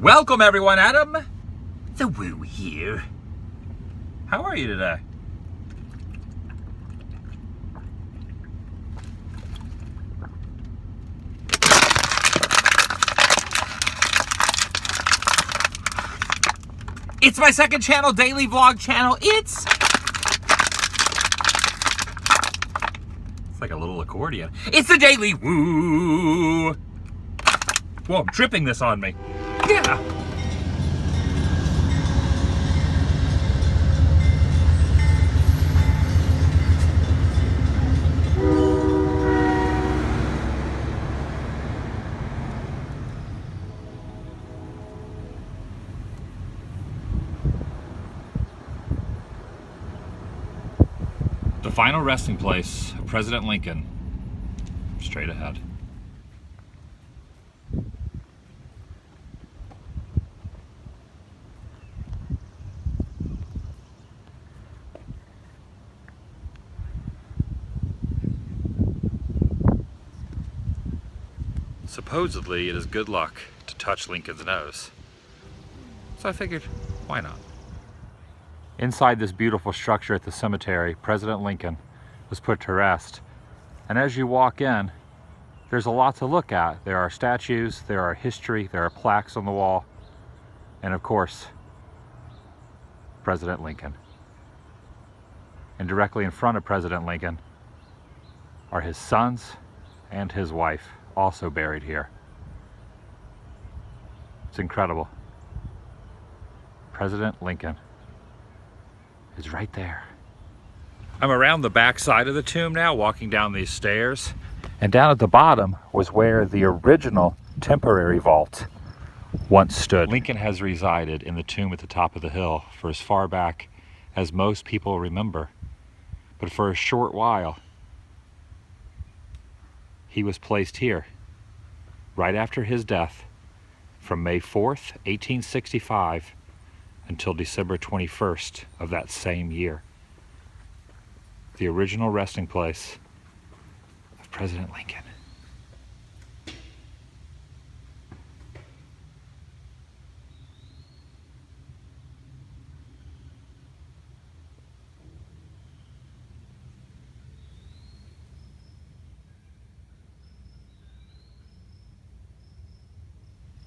Welcome everyone, Adam. The Woo here. How are you today? It's my second channel, daily vlog channel. It's like a little accordion. It's the TheDailyWoo. Whoa, I'm dripping this on me. Yeah. The final resting place of President Lincoln, straight ahead. Supposedly, it is good luck to touch Lincoln's nose. So I figured, why not? Inside this beautiful structure at the cemetery, President Lincoln was put to rest. And as you walk in, there's a lot to look at. There are statues, there are history, there are plaques on the wall, and of course, President Lincoln. And directly in front of President Lincoln are his sons and his wife, also buried here. It's incredible. President Lincoln is right there. I'm around the back side of the tomb now, walking down these stairs. And down at the bottom was where the original temporary vault once stood. Lincoln has resided in the tomb at the top of the hill for as far back as most people remember. But for a short while, he was placed here right after his death from May 4th, 1865 until December 21st of that same year. The original resting place of President Lincoln.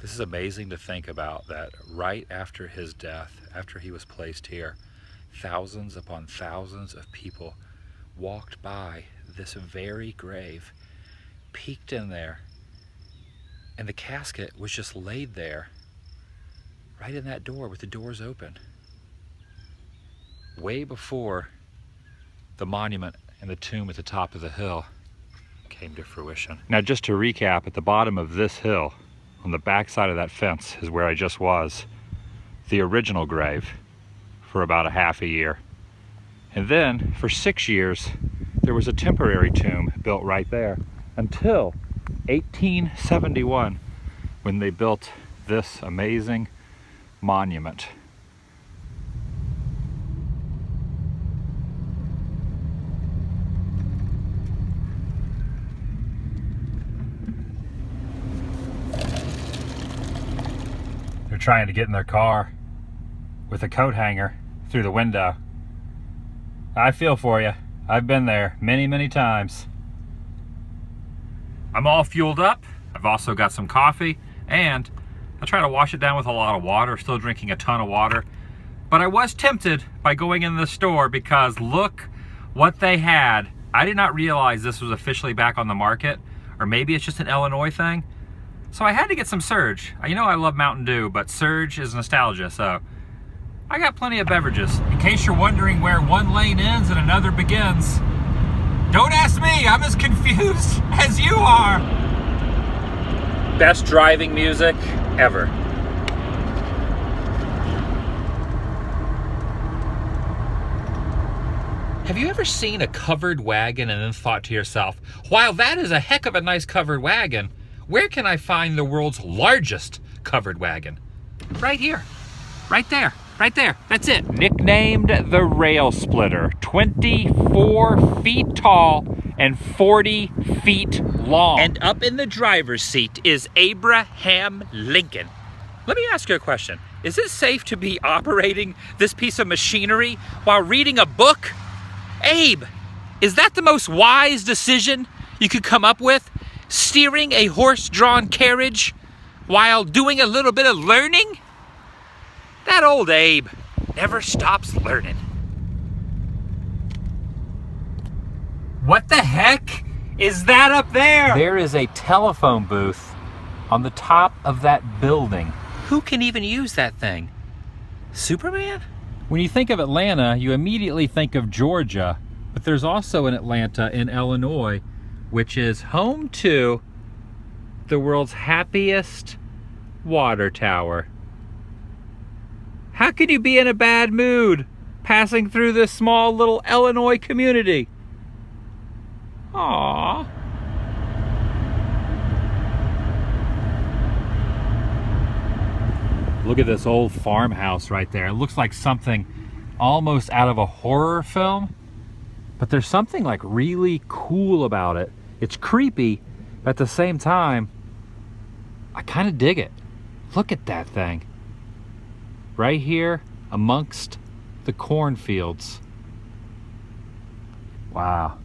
This is amazing to think about, that right after his death, after he was placed here, thousands upon thousands of people walked by this very grave, peeked in there, and the casket was just laid there, right in that door with the doors open, way before the monument and the tomb at the top of the hill came to fruition. Now, just to recap, at the bottom of this hill, on the back side of that fence, is where I just was, the original grave, for about a half a year. And then for 6 years, there was a temporary tomb built right there until 1871, when they built this amazing monument. They're trying to get in their car with a coat hanger through the window. I feel for you. I've been there many, many times. I'm all fueled up. I've also got some coffee, and I try to wash it down with a lot of water. Still drinking a ton of water. But I was tempted by going in the store because look what they had. I did not realize this was officially back on the market, or maybe it's just an Illinois thing. So I had to get some Surge. You know I love Mountain Dew, but Surge is nostalgia, so I got plenty of beverages. In case you're wondering where one lane ends and another begins, don't ask me, I'm as confused as you are. Best driving music ever. Have you ever seen a covered wagon and then thought to yourself, wow, that is a heck of a nice covered wagon. Where can I find the world's largest covered wagon? Right here, right there, right there, that's it. Nicknamed the Rail Splitter, 24 feet tall and 40 feet long. And up in the driver's seat is Abraham Lincoln. Let me ask you a question. Is it safe to be operating this piece of machinery while reading a book? Abe, is that the most wise decision you could come up with? Steering a horse-drawn carriage while doing a little bit of learning? That old Abe never stops learning. What the heck is that up there? There is a telephone booth on the top of that building. Who can even use that thing? Superman? When you think of Atlanta, you immediately think of Georgia, but there's also an Atlanta in Illinois, which is home to the world's happiest water tower. How could you be in a bad mood passing through this small little Illinois community? Aww. Look at this old farmhouse right there. It looks like something almost out of a horror film, but there's something like really cool about it. It's creepy, but at the same time, I kind of dig it. Look at that thing. Right here amongst the cornfields. Wow.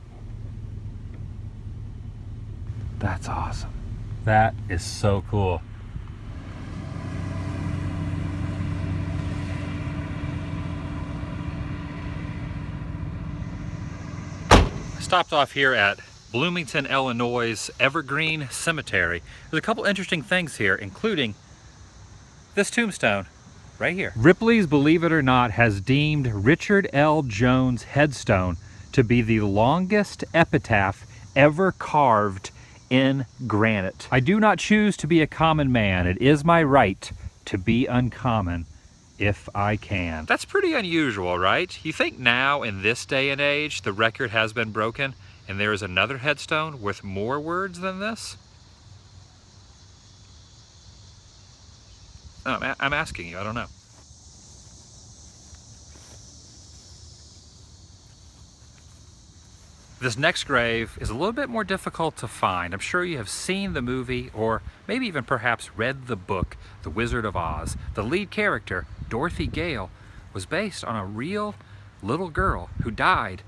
That's awesome. That is so cool. Stopped off here at Bloomington, Illinois' Evergreen Cemetery. There's a couple interesting things here, including this tombstone right here. Ripley's Believe It or Not has deemed Richard L. Jones' headstone to be the longest epitaph ever carved in granite. I do not choose to be a common man. It is my right to be uncommon if I can. That's pretty unusual, right? You think now in this day and age the record has been broken and there is another headstone with more words than this? Oh, I'm asking you, I don't know. This next grave is a little bit more difficult to find. I'm sure you have seen the movie or maybe even perhaps read the book, The Wizard of Oz. The lead character, Dorothy Gale, was based on a real little girl who died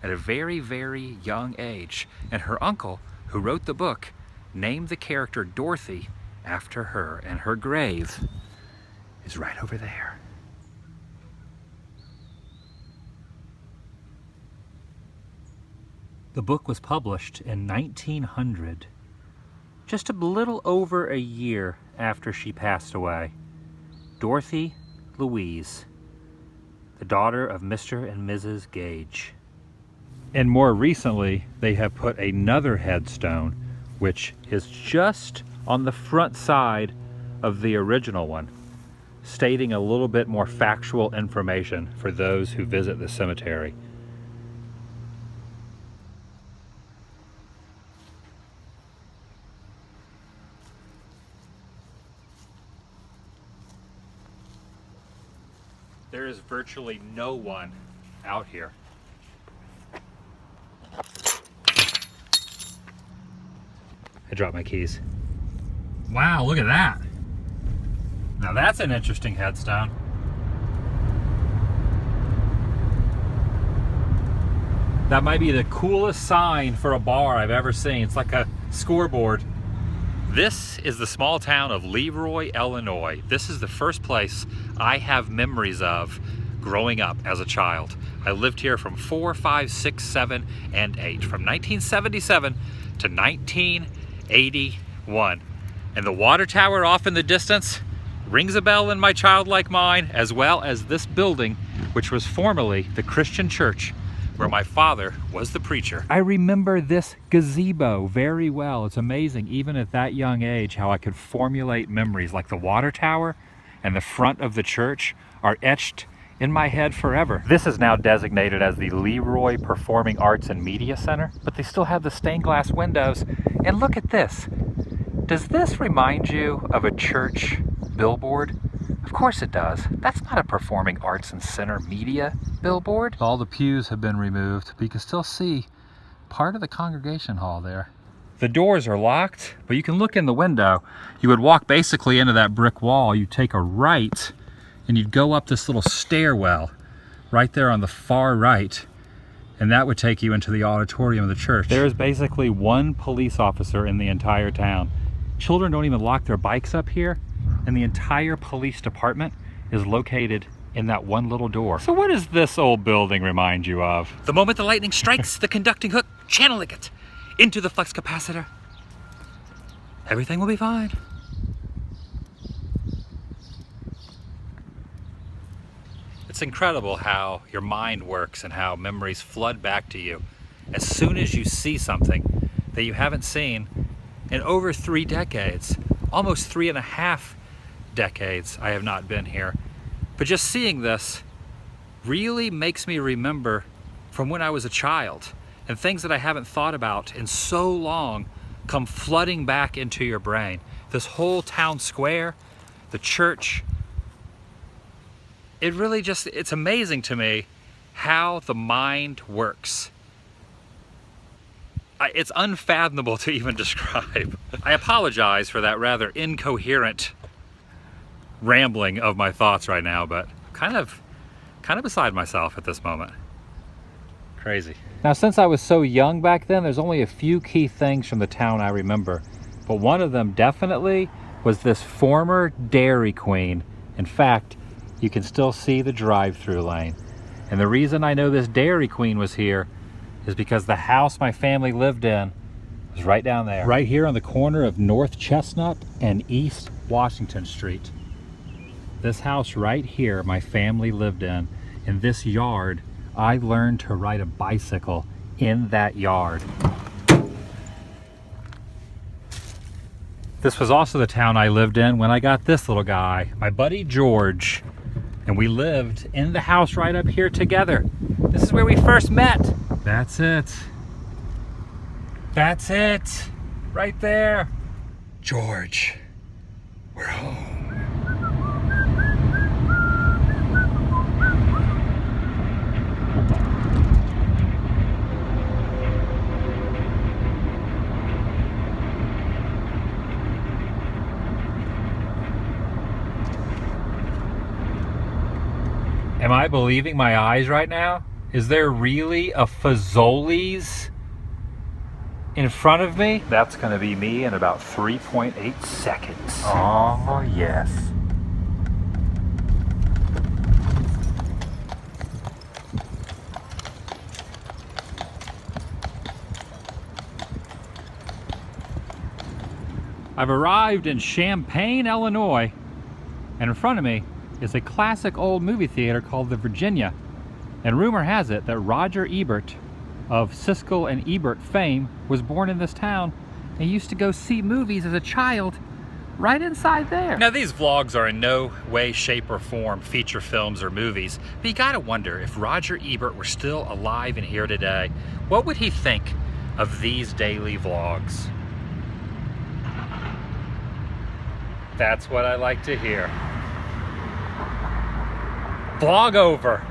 at a very, very young age. And her uncle, who wrote the book, named the character Dorothy after her. And her grave is right over there. The book was published in 1900, just a little over a year after she passed away. Dorothy Louise, the daughter of Mr. and Mrs. Gage. And more recently, they have put another headstone, which is just on the front side of the original one, stating a little bit more factual information for those who visit the cemetery. There is virtually no one out here. I dropped my keys. Wow, look at that. Now that's an interesting headstone. That might be the coolest sign for a bar I've ever seen. It's like a scoreboard. This is the small town of Leroy, Illinois. This is the first place I have memories of growing up as a child. I lived here from 4, 5, 6, 7, and 8, from 1977 to 1981. And the water tower off in the distance rings a bell in my childlike mind, as well as this building, which was formerly the Christian church where my father was the preacher. I remember this gazebo very well. It's amazing, even at that young age, how I could formulate memories like the water tower and the front of the church are etched in my head forever. This is now designated as the Leroy Performing Arts and Media Center, but they still have the stained glass windows. And look at this. Does this remind you of a church billboard? Of course it does. That's not a Performing Arts and Center Media billboard. All the pews have been removed, but you can still see part of the congregation hall there. The doors are locked, but you can look in the window. You would walk basically into that brick wall. You'd take a right, and you'd go up this little stairwell right there on the far right, and that would take you into the auditorium of the church. There's basically one police officer in the entire town. Children don't even lock their bikes up here, and the entire police department is located in that one little door. So what does this old building remind you of? The moment the lightning strikes the conducting hook, channeling it into the flux capacitor, everything will be fine. It's incredible how your mind works and how memories flood back to you as soon as you see something that you haven't seen in over 3 decades, almost 3.5 decades I have not been here. But just seeing this really makes me remember from when I was a child, and things that I haven't thought about in so long come flooding back into your brain. This whole town square, the church, it really just, it's amazing to me how the mind works. It's unfathomable to even describe. I apologize for that rather incoherent rambling of my thoughts right now, but kind of beside myself at this moment. Crazy. Now, since I was so young back then, there's only a few key things from the town I remember, but one of them definitely was this former Dairy Queen. In fact, you can still see the drive-through lane. And the reason I know this Dairy Queen was here is because the house my family lived in was right down there. Right here on the corner of North Chestnut and East Washington Street. This house right here my family lived in this yard, I learned to ride a bicycle in that yard. This was also the town I lived in when I got this little guy, my buddy George. And we lived in the house right up here together. This is where we first met. That's it. That's it. Right there. George, we're home. Am I believing my eyes right now? Is there really a Fazoli's in front of me? That's gonna be me in about 3.8 seconds. Oh, yes. I've arrived in Champaign, Illinois, and in front of me is a classic old movie theater called the Virginia. And rumor has it that Roger Ebert of Siskel and Ebert fame was born in this town and used to go see movies as a child right inside there. Now, these vlogs are in no way, shape, or form feature films or movies, but you gotta wonder if Roger Ebert were still alive and here today, what would he think of these daily vlogs? That's what I like to hear. Vlog over.